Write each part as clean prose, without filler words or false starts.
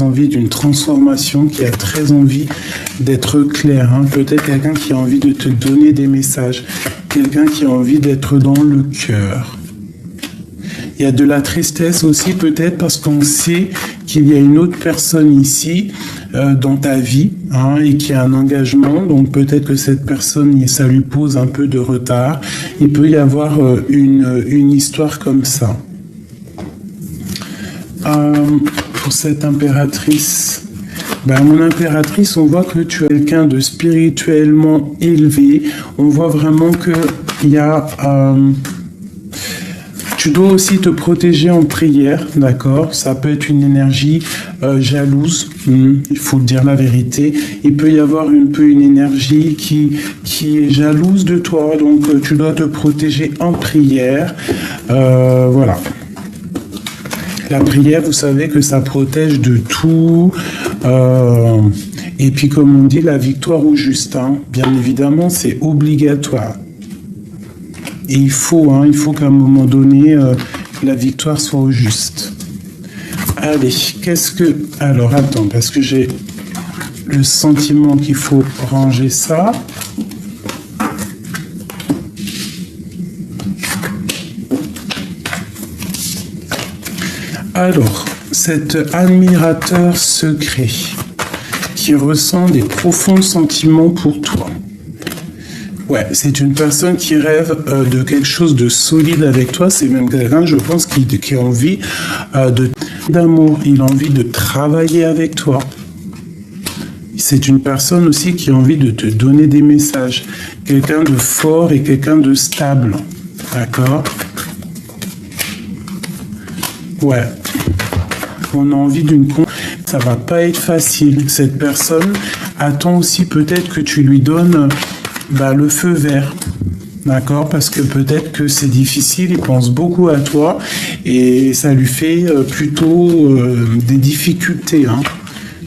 envie d'une transformation, qui a très envie d'être clair. Hein. Peut-être quelqu'un qui a envie de te donner des messages. Quelqu'un qui a envie d'être dans le cœur. Il y a de la tristesse aussi peut-être parce qu'on sait qu'il y a une autre personne ici dans ta vie hein, et qui a un engagement. Donc peut-être que cette personne, ça lui pose un peu de retard. Il peut y avoir une histoire comme ça. Pour cette impératrice, mon impératrice, on voit que tu es quelqu'un de spirituellement élevé. On voit vraiment qu'il y a... tu dois aussi te protéger en prière, d'accord? Ça peut être une énergie jalouse, il faut dire la vérité. Il peut y avoir une énergie qui est jalouse de toi, donc tu dois te protéger en prière. Voilà. La prière, vous savez que ça protège de tout. Et puis, comme on dit, la victoire au juste, hein, bien évidemment, c'est obligatoire. Et il faut qu'à un moment donné, la victoire soit au juste. Allez, alors, attends, parce que j'ai le sentiment qu'il faut ranger ça. Alors, cet admirateur secret qui ressent des profonds sentiments pour toi. Ouais, c'est une personne qui rêve de quelque chose de solide avec toi. C'est même quelqu'un, je pense, qui a envie d'amour. Il a envie de travailler avec toi. C'est une personne aussi qui a envie de te donner des messages. Quelqu'un de fort et quelqu'un de stable. D'accord ? Ouais. On a envie ça va pas être facile. Cette personne attend aussi peut-être que tu lui donnes le feu vert. D'accord? Parce que peut-être que c'est difficile, il pense beaucoup à toi et ça lui fait plutôt des difficultés. Hein.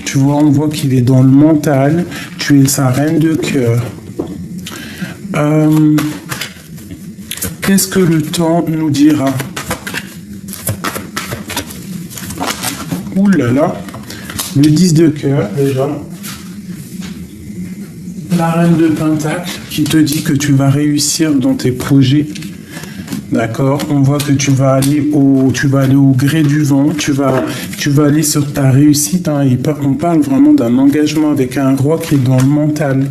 Tu vois, on voit qu'il est dans le mental. Tu es sa reine de cœur. Qu'est-ce que le temps nous dira? Ouh là là, le 10 de cœur, déjà. La reine de Pentacle qui te dit que tu vas réussir dans tes projets. D'accord? On voit que tu vas aller au gré du vent, tu vas aller sur ta réussite. Hein, on parle vraiment d'un engagement avec un roi qui est dans le mental.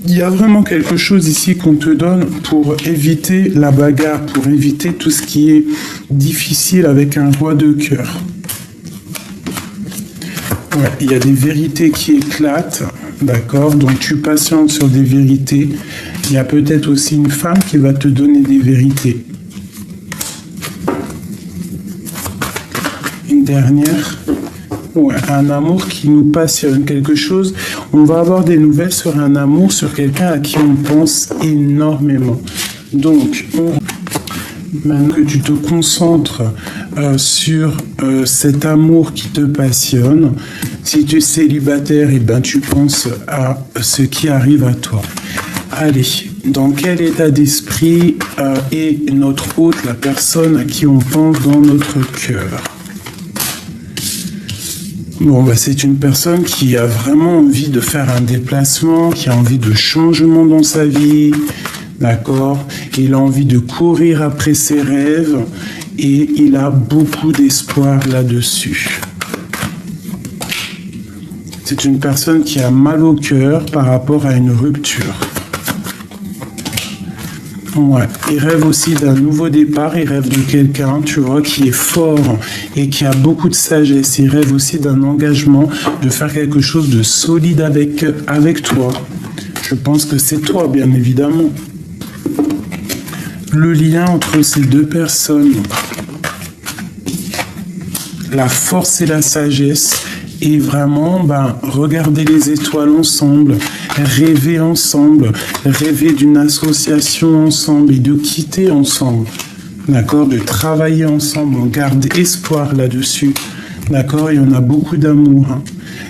Il y a vraiment quelque chose ici qu'on te donne pour éviter la bagarre, pour éviter tout ce qui est difficile avec un roi de cœur. Ouais, il y a des vérités qui éclatent, d'accord? Donc tu patientes sur des vérités. Il y a peut-être aussi une femme qui va te donner des vérités. Une dernière. Ouais, un amour qui nous passionne, quelque chose. On va avoir des nouvelles sur un amour, sur quelqu'un à qui on pense énormément. Donc, maintenant que tu te concentres sur cet amour qui te passionne, si tu es célibataire, tu penses à ce qui arrive à toi. Allez, dans quel état d'esprit est notre hôte, la personne à qui on pense dans notre cœur? Bon, c'est une personne qui a vraiment envie de faire un déplacement, qui a envie de changement dans sa vie, d'accord? Il a envie de courir après ses rêves et il a beaucoup d'espoir là-dessus. C'est une personne qui a mal au cœur par rapport à une rupture. Ouais, il rêve aussi d'un nouveau départ, il rêve de quelqu'un, tu vois, qui est fort et qui a beaucoup de sagesse. Il rêve aussi d'un engagement, de faire quelque chose de solide avec toi. Je pense que c'est toi, bien évidemment. Le lien entre ces deux personnes, la force et la sagesse, et vraiment, regarder les étoiles ensemble, rêver ensemble, rêver d'une association ensemble et de quitter ensemble, d'accord, de travailler ensemble, on garde espoir là-dessus, d'accord, et on a beaucoup d'amour, hein,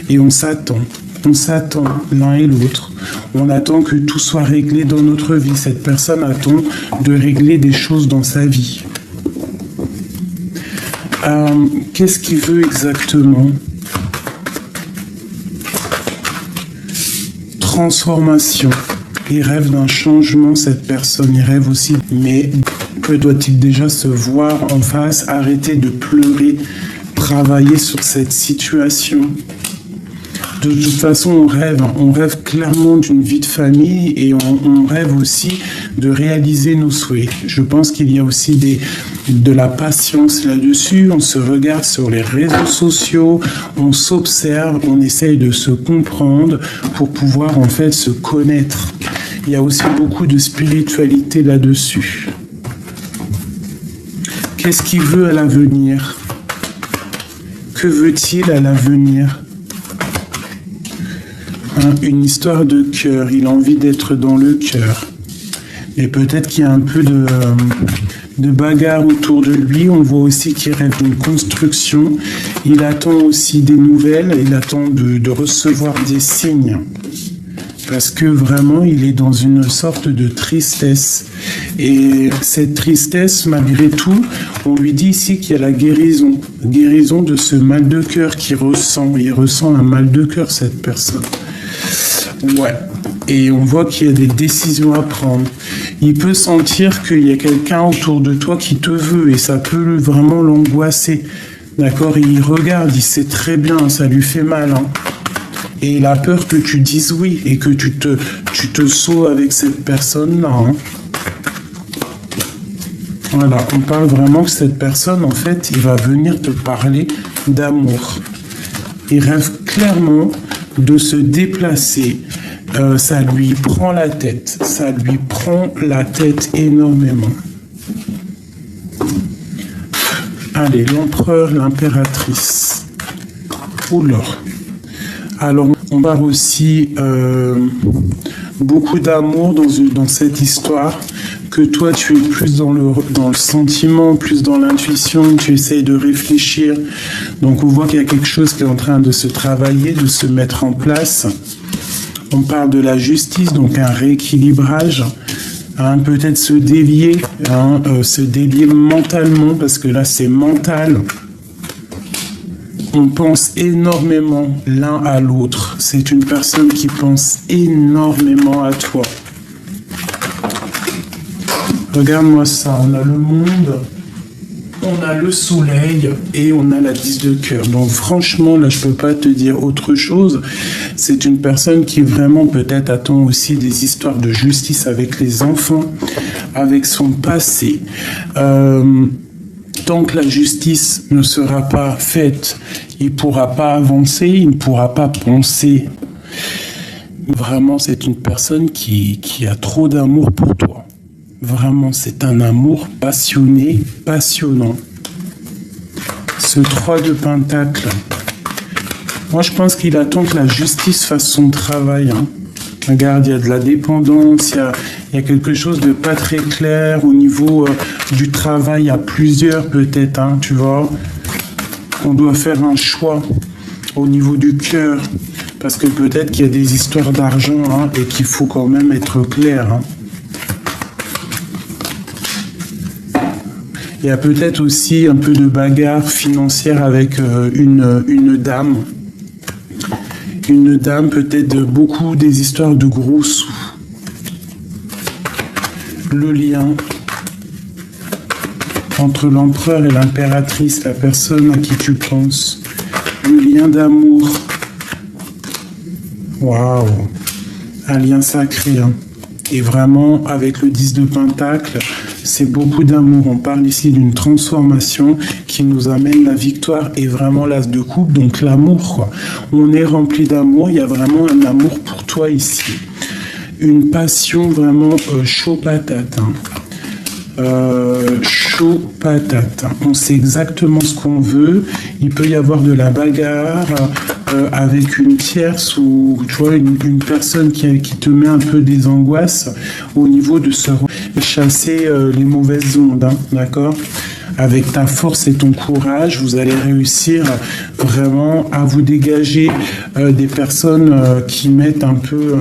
et on s'attend l'un et l'autre, on attend que tout soit réglé dans notre vie, cette personne attend de régler des choses dans sa vie. Qu'est-ce qu'il veut exactement? Transformation. Il rêve d'un changement, cette personne. Il rêve aussi. Mais que doit-il déjà se voir en face? Arrêter de pleurer. Travailler sur cette situation. De toute façon, on rêve clairement d'une vie de famille et on rêve aussi de réaliser nos souhaits. Je pense qu'il y a aussi de la patience là-dessus. On se regarde sur les réseaux sociaux, on s'observe, on essaye de se comprendre pour pouvoir en fait se connaître. Il y a aussi beaucoup de spiritualité là-dessus. Qu'est-ce qu'il veut à l'avenir? Que veut-il à l'avenir? Une histoire de cœur, il a envie d'être dans le cœur. Et peut-être qu'il y a un peu de bagarre autour de lui. On voit aussi qu'il rêve d'une construction. Il attend aussi des nouvelles, il attend de recevoir des signes. Parce que vraiment, il est dans une sorte de tristesse. Et cette tristesse, malgré tout, on lui dit ici qu'il y a la guérison. Guérison de ce mal de cœur qu'il ressent. Il ressent un mal de cœur, cette personne. Ouais. Et on voit qu'il y a des décisions à prendre. Il peut sentir qu'il y a quelqu'un autour de toi qui te veut et ça peut vraiment l'angoisser. D'accord? Et il regarde, il sait très bien, ça lui fait mal. Hein. Et il a peur que tu dises oui et que tu te sauves avec cette personne-là. Hein. Voilà, on parle vraiment que cette personne, en fait, il va venir te parler d'amour. Il rêve clairement de se déplacer. Ça lui prend la tête. Ça lui prend la tête énormément. Allez, l'empereur, l'impératrice. Oula. Alors, on parle aussi beaucoup d'amour dans cette histoire, que toi, tu es plus dans le sentiment, plus dans l'intuition, tu essayes de réfléchir. Donc, on voit qu'il y a quelque chose qui est en train de se travailler, de se mettre en place. On parle de la justice, donc un rééquilibrage. Hein, peut-être se délier mentalement, parce que là, c'est mental. On pense énormément l'un à l'autre. C'est une personne qui pense énormément à toi. Regarde-moi ça, on a le monde, on a le soleil et on a la 10 de cœur. Donc franchement, là, je peux pas te dire autre chose. C'est une personne qui vraiment peut-être attend aussi des histoires de justice avec les enfants, avec son passé. Tant que la justice ne sera pas faite, il ne pourra pas avancer, il ne pourra pas penser. Vraiment, c'est une personne qui a trop d'amour pour toi. Vraiment, c'est un amour passionné, passionnant. Ce 3 de Pentacle. Moi, je pense qu'il attend que la justice fasse son travail. Hein. Regarde, il y a de la dépendance, il y a quelque chose de pas très clair au niveau du travail à plusieurs peut-être, hein, tu vois. On doit faire un choix au niveau du cœur, parce que peut-être qu'il y a des histoires d'argent hein, et qu'il faut quand même être clair. Hein. Il y a peut-être aussi un peu de bagarre financière avec une dame. Une dame, peut-être beaucoup des histoires de gros sous. Le lien entre l'empereur et l'impératrice, la personne à qui tu penses. Le lien d'amour. Waouh! Un lien sacré. Hein. Et vraiment, avec le 10 de Pentacle, c'est beaucoup d'amour. On parle ici d'une transformation qui nous amène la victoire et vraiment l'as de coupe, donc l'amour, quoi. On est rempli d'amour, il y a vraiment un amour pour toi ici. Une passion vraiment chaud patate. Hein. Chaud patate. On sait exactement ce qu'on veut. Il peut y avoir de la bagarre avec une tierce ou tu vois une personne qui te met un peu des angoisses au niveau de se chasser les mauvaises ondes, hein, d'accord? Avec ta force et ton courage, vous allez réussir vraiment à vous dégager des personnes qui mettent un peu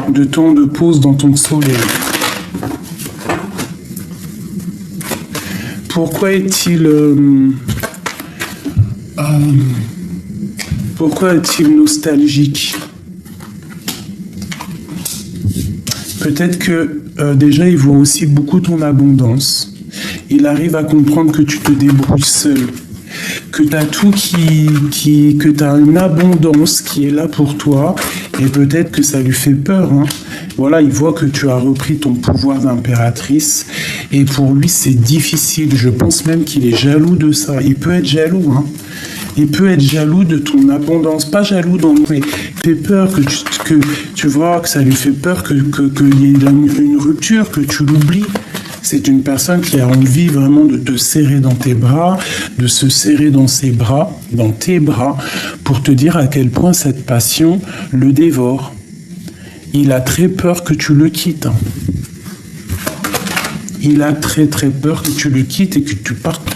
de temps de pause dans ton soleil. Pourquoi est-il nostalgique? Peut-être que déjà il voit aussi beaucoup ton abondance. Il arrive à comprendre que tu te débrouilles seul, que tu as tout que tu as une abondance qui est là pour toi, et peut-être que ça lui fait peur, hein. Voilà, il voit que tu as repris ton pouvoir d'impératrice, et pour lui c'est difficile. Je pense même qu'il est jaloux de ça. Il peut être jaloux, hein. Il peut être jaloux de ton abondance, pas jaloux mais fait peur que tu vois que ça lui fait peur qu'il y ait une rupture, que tu l'oublies. C'est une personne qui a envie vraiment de te serrer dans tes bras, de se serrer dans ses bras, dans tes bras, pour te dire à quel point cette passion le dévore. Il a très peur que tu le quittes. Il a très très peur que tu le quittes et que tu partes.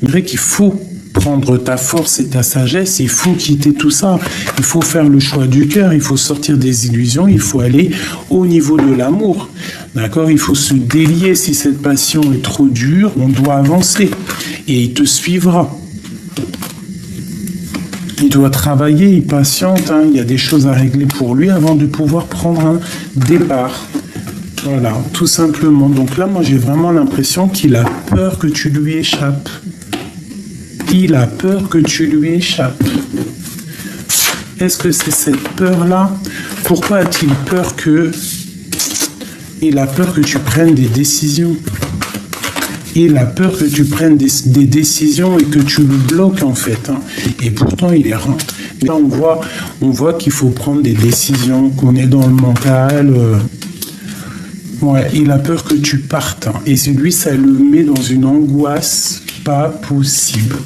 C'est vrai qu'il faut prendre ta force et ta sagesse, il faut quitter tout ça. Il faut faire le choix du cœur, il faut sortir des illusions, il faut aller au niveau de l'amour. D'accord? Il faut se délier. Si cette passion est trop dure, on doit avancer. Et il te suivra. Il doit travailler, il patiente, hein. Il y a des choses à régler pour lui avant de pouvoir prendre un départ. Voilà, tout simplement. Donc là, moi, j'ai vraiment l'impression qu'il a peur que tu lui échappes. Il a peur que tu lui échappes. Est-ce que c'est cette peur-là? Pourquoi a-t-il peur que... Il a peur que tu prennes des décisions. Il a peur que tu prennes des décisions et que tu le bloques, en fait, hein. Et pourtant, il est rare. Là, on voit qu'il faut prendre des décisions, qu'on est dans le mental. Ouais, il a peur que tu partes, hein. Et lui, ça le met dans une angoisse pas possible.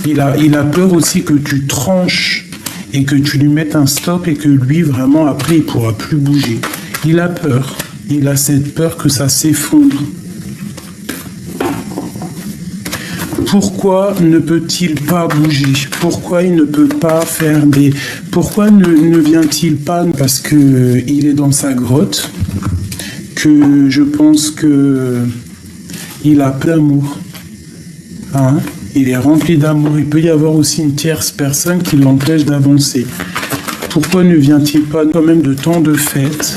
Il a peur aussi que tu tranches et que tu lui mettes un stop et que lui, vraiment, après, il ne pourra plus bouger. Il a peur. Il a cette peur que ça s'effondre. Pourquoi ne peut-il pas bouger? Pourquoi il ne peut pas faire des... Pourquoi ne vient-il pas? Parce qu'il est dans sa grotte, que je pense qu'il a plein d'amour. Hein? Il est rempli d'amour. Il peut y avoir aussi une tierce personne qui l'empêche d'avancer. Pourquoi ne vient-il pas quand même de temps de fête?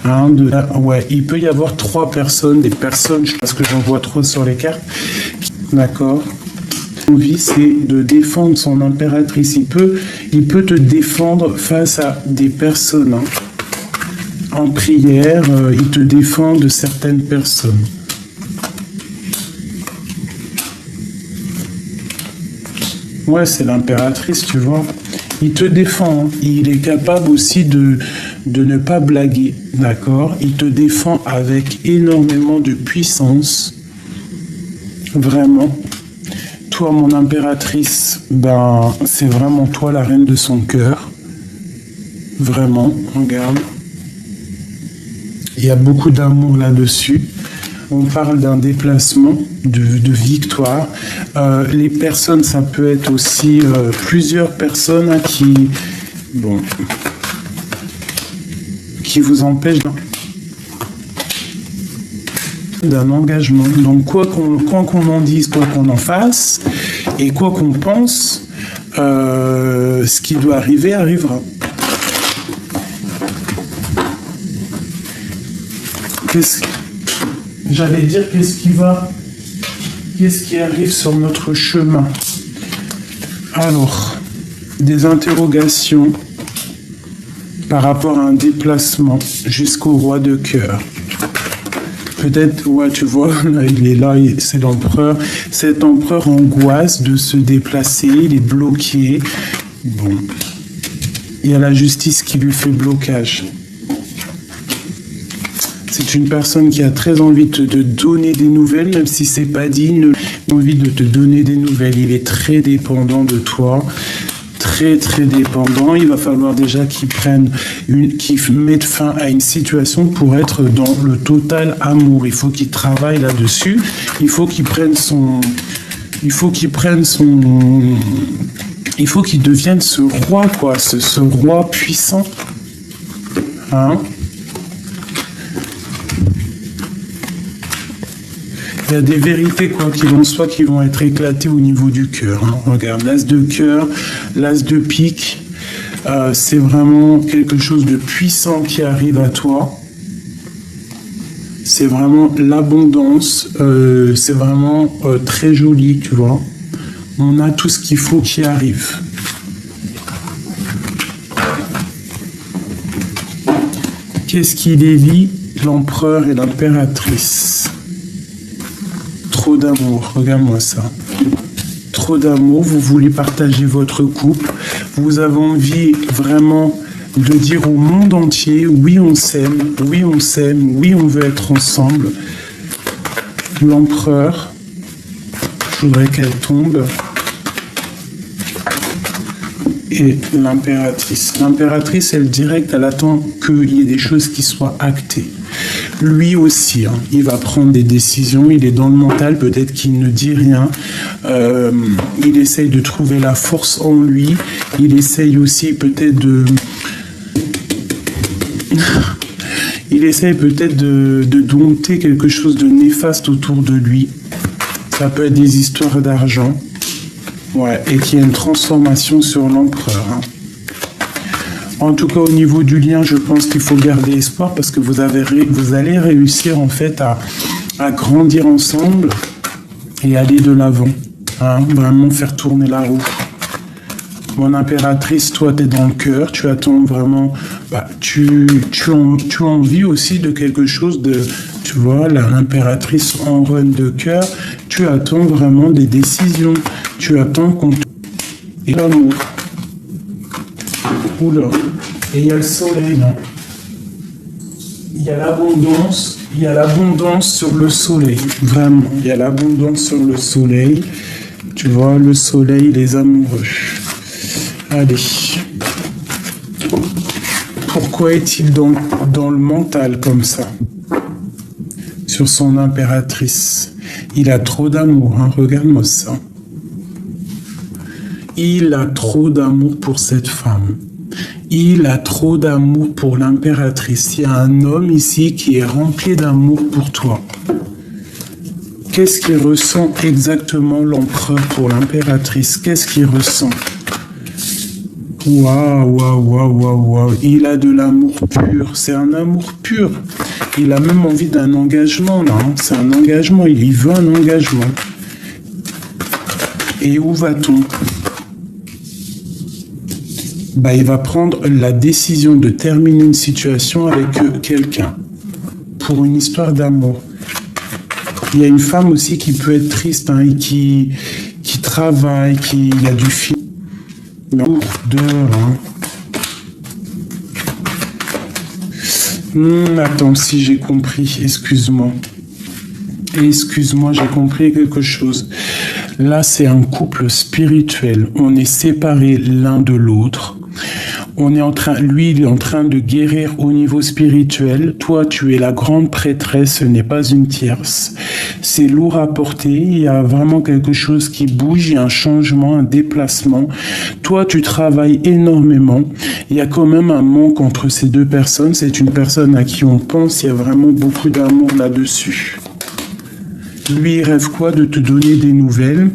Hein, ouais, il peut y avoir 3 personnes, des personnes, parce que j'en vois 3 sur les cartes. D'accord? L'envie, c'est de défendre son impératrice. Il peut te défendre face à des personnes. Hein. En prière, il te défend de certaines personnes. Ouais, c'est l'impératrice, tu vois. Il te défend. Hein. Il est capable aussi de ne pas blaguer. D'accord? Il te défend avec énormément de puissance. Vraiment. Toi, mon impératrice, ben, c'est vraiment toi la reine de son cœur. Vraiment, regarde. Il y a beaucoup d'amour là-dessus. On parle d'un déplacement, de victoire. Les personnes, ça peut être aussi plusieurs personnes hein, qui vous empêchent d'un engagement. Donc quoi qu'on en dise, quoi qu'on en fasse, et quoi qu'on pense, ce qui doit arriver arrivera. J'allais dire qu'est-ce qui arrive sur notre chemin. Alors, des interrogations par rapport à un déplacement jusqu'au roi de cœur. Peut-être, ouais, tu vois, là, il est là, c'est l'empereur. Cet empereur angoisse de se déplacer, il est bloqué. Bon, il y a la justice qui lui fait blocage. C'est une personne qui a très envie de te donner des nouvelles, même si c'est pas dit, il a envie de te donner des nouvelles. Il est très dépendant de toi. Très très dépendant. Il va falloir déjà qu'il mette fin à une situation pour être dans le total amour. Il faut qu'il travaille là-dessus. Il faut qu'il devienne ce roi, quoi, ce roi puissant. Hein? Il y a des vérités, quoi qu'il en soit, qui vont être éclatées au niveau du cœur. Hein. Regarde, l'as de cœur, l'as de pique. C'est vraiment quelque chose de puissant qui arrive à toi. C'est vraiment l'abondance. C'est vraiment très joli, tu vois. On a tout ce qu'il faut qui arrive. Qu'est-ce qui les lie? L'empereur et l'impératrice. Trop d'amour, regarde-moi ça. Trop d'amour, vous voulez partager votre couple. Vous avez envie vraiment de dire au monde entier, oui on s'aime, oui on s'aime, oui on veut être ensemble. L'empereur, je voudrais qu'elle tombe. Et l'impératrice. L'impératrice, elle direct, elle attend qu'il y ait des choses qui soient actées. Lui aussi, hein, il va prendre des décisions, il est dans le mental, peut-être qu'il ne dit rien. Il essaye de trouver la force en lui. Il essaye aussi peut-être de... il essaye peut-être de dompter quelque chose de néfaste autour de lui. Ça peut être des histoires d'argent. Ouais, et qu'il y a une transformation sur l'empereur. Hein. En tout cas, au niveau du lien, je pense qu'il faut garder espoir parce que vous allez réussir en fait à grandir ensemble et aller de l'avant. Hein, vraiment faire tourner la roue. Mon impératrice, toi, tu es dans le cœur, tu attends vraiment... tu as envie aussi de quelque chose de... Tu vois, l'impératrice en run de cœur, tu attends vraiment des décisions. Tu attends qu'on... Et l'amour. Oula. Et il y a le soleil, là. Il y a l'abondance sur le soleil. Vraiment, il y a l'abondance sur le soleil. Tu vois, le soleil, les amoureux. Allez. Pourquoi est-il dans le mental comme ça? Sur son impératrice. Il a trop d'amour, hein. Regarde-moi ça. Il a trop d'amour pour cette femme. Il a trop d'amour pour l'impératrice. Il y a un homme ici qui est rempli d'amour pour toi. Qu'est-ce qu'il ressent exactement l'empereur pour l'impératrice? Qu'est-ce qu'il ressent? Waouh, waouh, waouh, waouh, waouh. Il a de l'amour pur. C'est un amour pur. Il a même envie d'un engagement, là. Hein. C'est un engagement. Il veut un engagement. Et où va-t-on? Il va prendre la décision de terminer une situation avec quelqu'un pour une histoire d'amour. Il y a une femme aussi qui peut être triste hein, et qui travaille, qui a du fil. Attends, si j'ai compris, excuse-moi. Excuse-moi, j'ai compris quelque chose. Là, c'est un couple spirituel. On est séparés l'un de l'autre. Lui, il est en train de guérir au niveau spirituel. Toi, tu es la grande prêtresse, ce n'est pas une tierce. C'est lourd à porter. Il y a vraiment quelque chose qui bouge. Il y a un changement, un déplacement. Toi, tu travailles énormément. Il y a quand même un manque entre ces deux personnes. C'est une personne à qui on pense. Il y a vraiment beaucoup d'amour là-dessus. Lui, il rêve quoi? De te donner des nouvelles.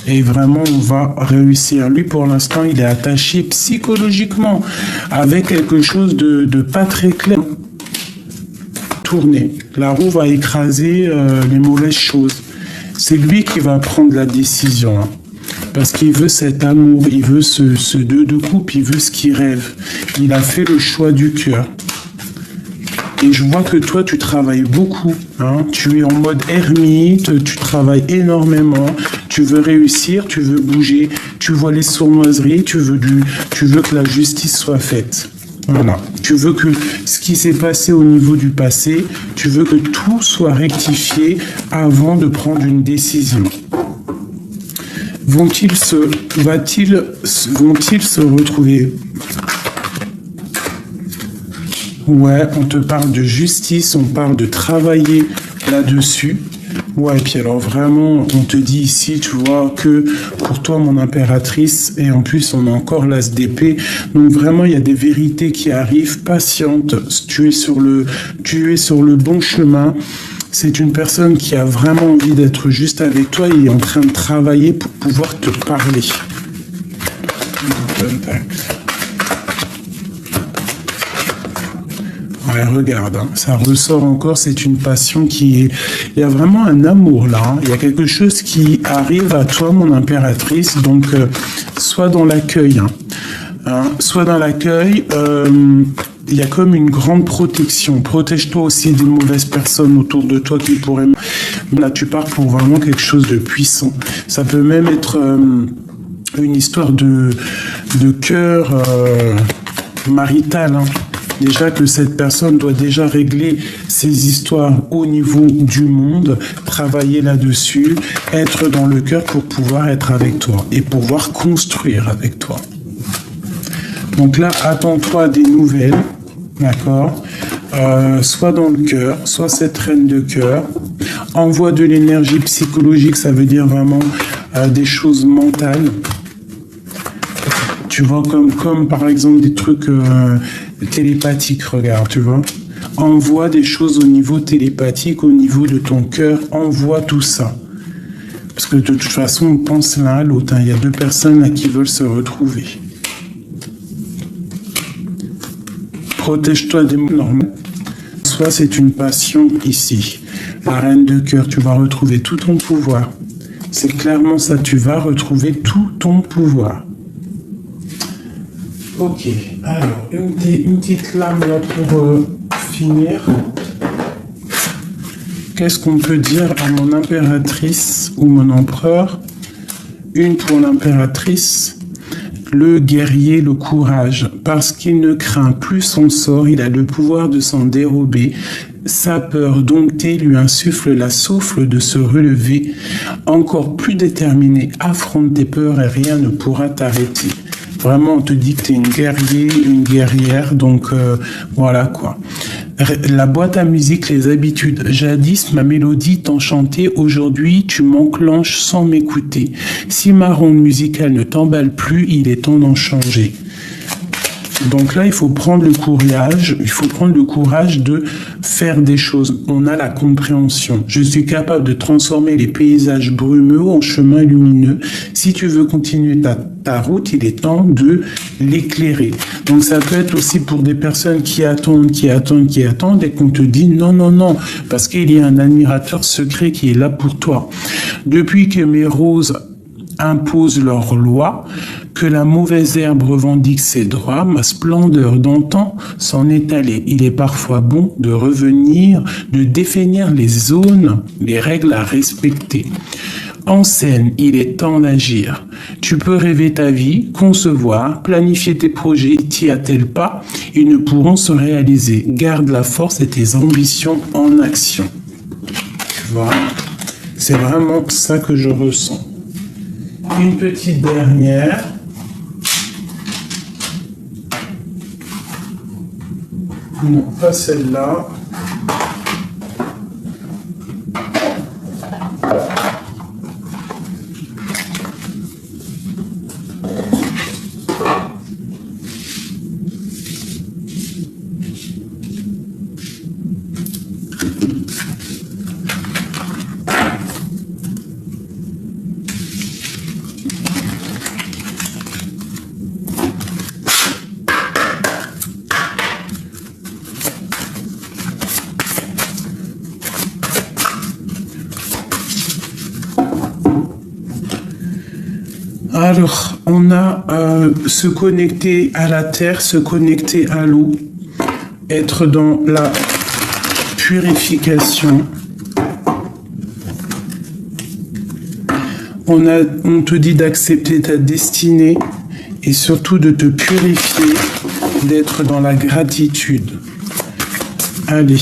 Et vraiment, on va réussir. Lui, pour l'instant, il est attaché psychologiquement avec quelque chose de pas très clair. Tourner. La roue va écraser les mauvaises choses. C'est lui qui va prendre la décision. Hein. Parce qu'il veut cet amour, il veut ce deux de couple, il veut ce qu'il rêve. Il a fait le choix du cœur. Et je vois que toi, tu travailles beaucoup. Hein. Tu es en mode ermite, tu travailles énormément. Tu veux réussir, tu veux bouger. Tu vois les sournoiseries, tu veux que la justice soit faite. Voilà. Tu veux que ce qui s'est passé au niveau du passé, tu veux que tout soit rectifié avant de prendre une décision. Vont-ils se retrouver? Ouais, on te parle de justice, on parle de travailler là-dessus. Ouais, et puis alors vraiment, on te dit ici, tu vois, que pour toi, mon impératrice, et en plus, on a encore l'as d'épée. Donc vraiment, il y a des vérités qui arrivent. Patiente, tu es sur le bon chemin. c'est une personne qui a vraiment envie d'être juste avec toi et est en train de travailler pour pouvoir te parler. Ouais, regarde, hein, ça ressort encore, c'est une passion qui est... Il y a vraiment un amour là, hein. Il y a quelque chose qui arrive à toi, mon impératrice, donc sois dans l'accueil. Sois dans l'accueil, il y a comme une grande protection. Protège-toi aussi des mauvaises personnes autour de toi qui pourraient... Là, tu pars pour vraiment quelque chose de puissant. Ça peut même être une histoire de cœur marital, hein. Déjà que cette personne doit déjà régler ses histoires au niveau du monde, travailler là-dessus, être dans le cœur pour pouvoir être avec toi et pouvoir construire avec toi. Donc là, attends-toi des nouvelles, d'accord, soit dans le cœur, soit cette reine de cœur. Envoie de l'énergie psychologique, ça veut dire vraiment des choses mentales. Tu vois, comme par exemple des trucs télépathiques, regarde, tu vois. Envoie des choses au niveau télépathique, au niveau de ton cœur, envoie tout ça. Parce que de toute façon, on pense l'un à l'autre, hein. Il y a deux personnes là qui veulent se retrouver. Protège-toi des mots normaux. Soit c'est une passion ici. La reine de cœur, tu vas retrouver tout ton pouvoir. C'est clairement ça, tu vas retrouver tout ton pouvoir. Ok, alors, une petite lame là pour finir. Qu'est-ce qu'on peut dire à mon impératrice ou mon empereur? Une pour l'impératrice. Le guerrier, le courage, parce qu'il ne craint plus son sort, il a le pouvoir de s'en dérober. Sa peur domptée lui insuffle la souffle de se relever. Encore plus déterminé, affronte tes peurs et rien ne pourra t'arrêter. Vraiment, on te dit que tu es une guerrier, une guerrière, donc voilà quoi. La boîte à musique, les habitudes. Jadis, ma mélodie t'enchantait, aujourd'hui tu m'enclenches sans m'écouter. Si ma ronde musicale ne t'emballe plus, il est temps d'en changer. Donc là, il faut prendre le courage de faire des choses. On a la compréhension. Je suis capable de transformer les paysages brumeux en chemins lumineux. Si tu veux continuer ta route, il est temps de l'éclairer. Donc ça peut être aussi pour des personnes qui attendent et qu'on te dit non, parce qu'il y a un admirateur secret qui est là pour toi. Depuis que mes roses imposent leurs lois, que la mauvaise herbe revendique ses droits, ma splendeur d'antan s'en est allée. Il est parfois bon de revenir, de définir les zones, les règles à respecter. En scène, il est temps d'agir. Tu peux rêver ta vie, concevoir, planifier tes projets, t'y attelles pas, ils ne pourront se réaliser. Garde la force et tes ambitions en action. Tu vois, c'est vraiment ça que je ressens. Une petite dernière. Non, pas celle-là. Alors, on a se connecter à la terre, se connecter à l'eau, être dans la purification. On te dit d'accepter ta destinée et surtout de te purifier, d'être dans la gratitude. Allez.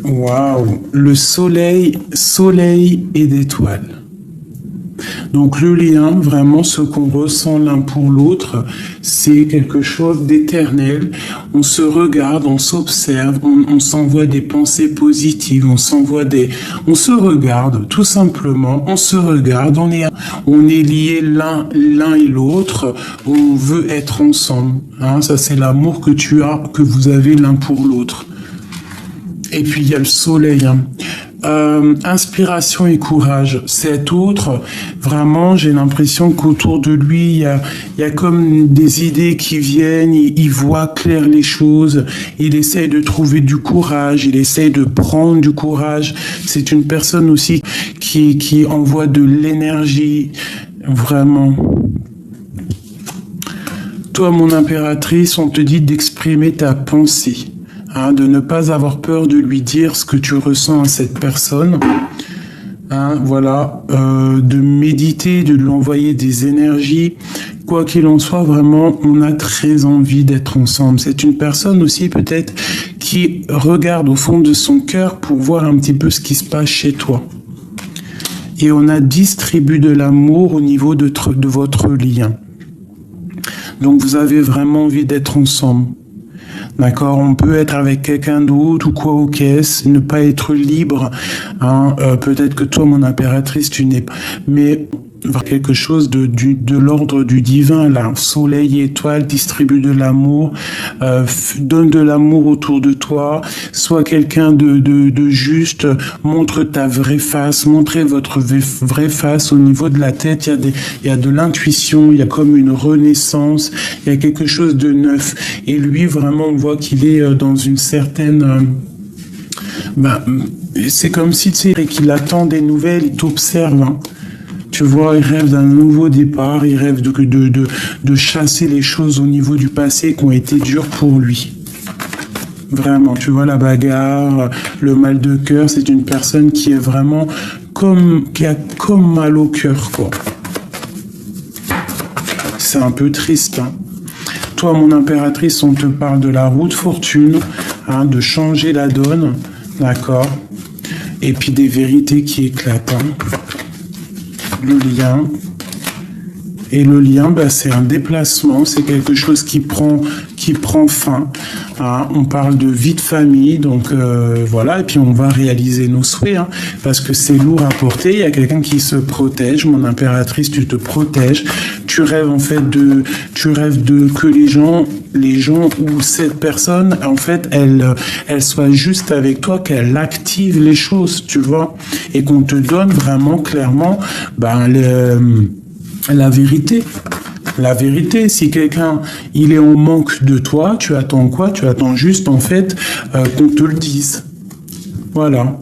Waouh, le soleil et d'étoiles. Donc le lien, vraiment ce qu'on ressent l'un pour l'autre, c'est quelque chose d'éternel. On se regarde, on s'observe, on s'envoie des pensées positives, on se regarde tout simplement, on se regarde, on est liés l'un et l'autre, on veut être ensemble. Hein, ça c'est l'amour que vous avez l'un pour l'autre. Et puis il y a le soleil. Hein. Inspiration et courage. Cet autre, vraiment, j'ai l'impression qu'autour de lui, il y a comme des idées qui viennent, il voit clair les choses, il essaye de trouver du courage, il essaye de prendre du courage. C'est une personne aussi qui envoie de l'énergie, vraiment. Toi, mon impératrice, on te dit d'exprimer ta pensée. Hein, de ne pas avoir peur de lui dire ce que tu ressens à cette personne. Hein, voilà, de méditer, de lui envoyer des énergies. Quoi qu'il en soit, vraiment, on a très envie d'être ensemble. C'est une personne aussi peut-être qui regarde au fond de son cœur pour voir un petit peu ce qui se passe chez toi. Et on a distribué de l'amour au niveau de votre lien. Donc vous avez vraiment envie d'être ensemble. D'accord, on peut être avec quelqu'un d'autre ou quoi, ok, ne pas être libre. Hein, peut-être que toi, mon impératrice, tu n'es pas. Mais quelque chose de l'ordre du divin, là. Soleil et étoile, distribue de l'amour, donne de l'amour autour de toi, sois quelqu'un de juste, montre ta vraie face, montrez votre vraie face au niveau de la tête, il y a de l'intuition, il y a comme une renaissance, il y a quelque chose de neuf. Et lui, vraiment, on voit qu'il est dans une certaine... c'est comme si, tu sais, qu'il attend des nouvelles, il t'observe, hein. Tu vois, il rêve d'un nouveau départ, il rêve de chasser les choses au niveau du passé qui ont été dures pour lui. Vraiment, tu vois, la bagarre, le mal de cœur, c'est une personne qui est vraiment qui a comme mal au cœur, quoi. C'est un peu triste, hein. Toi, mon impératrice, on te parle de la roue de fortune, hein, de changer la donne, d'accord? Et puis des vérités qui éclatent, hein. Le lien. Et le lien, c'est un déplacement, c'est quelque chose qui prend fin. Hein. On parle de vie de famille, donc voilà, et puis on va réaliser nos souhaits, hein, parce que c'est lourd à porter. Il y a quelqu'un qui se protège, mon impératrice, tu te protèges. Tu rêves en fait que les gens ou cette personne, en fait, elle soit juste avec toi, qu'elle active les choses, tu vois, et qu'on te donne vraiment clairement, la vérité. La vérité, si quelqu'un, il est en manque de toi, tu attends quoi? Tu attends juste, en fait, qu'on te le dise. Voilà.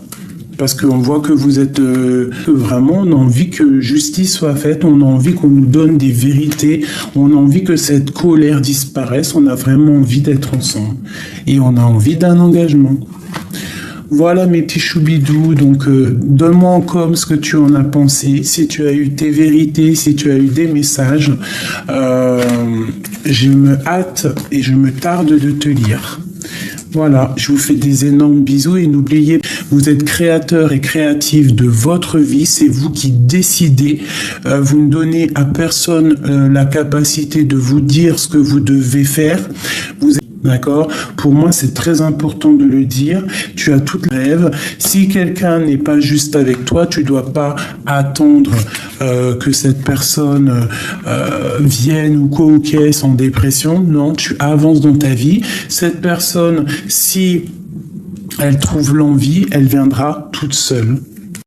Parce qu'on voit que vous êtes... que vraiment, on a envie que justice soit faite, on a envie qu'on nous donne des vérités, on a envie que cette colère disparaisse, on a vraiment envie d'être ensemble. Et on a envie d'un engagement. Voilà mes petits choubidous, donc donne-moi en com ce que tu en as pensé, si tu as eu tes vérités, si tu as eu des messages. Je me hâte et je me tarde de te lire. Voilà, je vous fais des énormes bisous et n'oubliez, vous êtes créateur et créatif de votre vie, c'est vous qui décidez, vous ne donnez à personne la capacité de vous dire ce que vous devez faire. D'accord? Pour moi, c'est très important de le dire. Tu as tout le rêve. Si quelqu'un n'est pas juste avec toi, tu dois pas attendre que cette personne vienne ou quoi ou qu'est-ce en dépression. Non, tu avances dans ta vie. Cette personne, si elle trouve l'envie, elle viendra toute seule.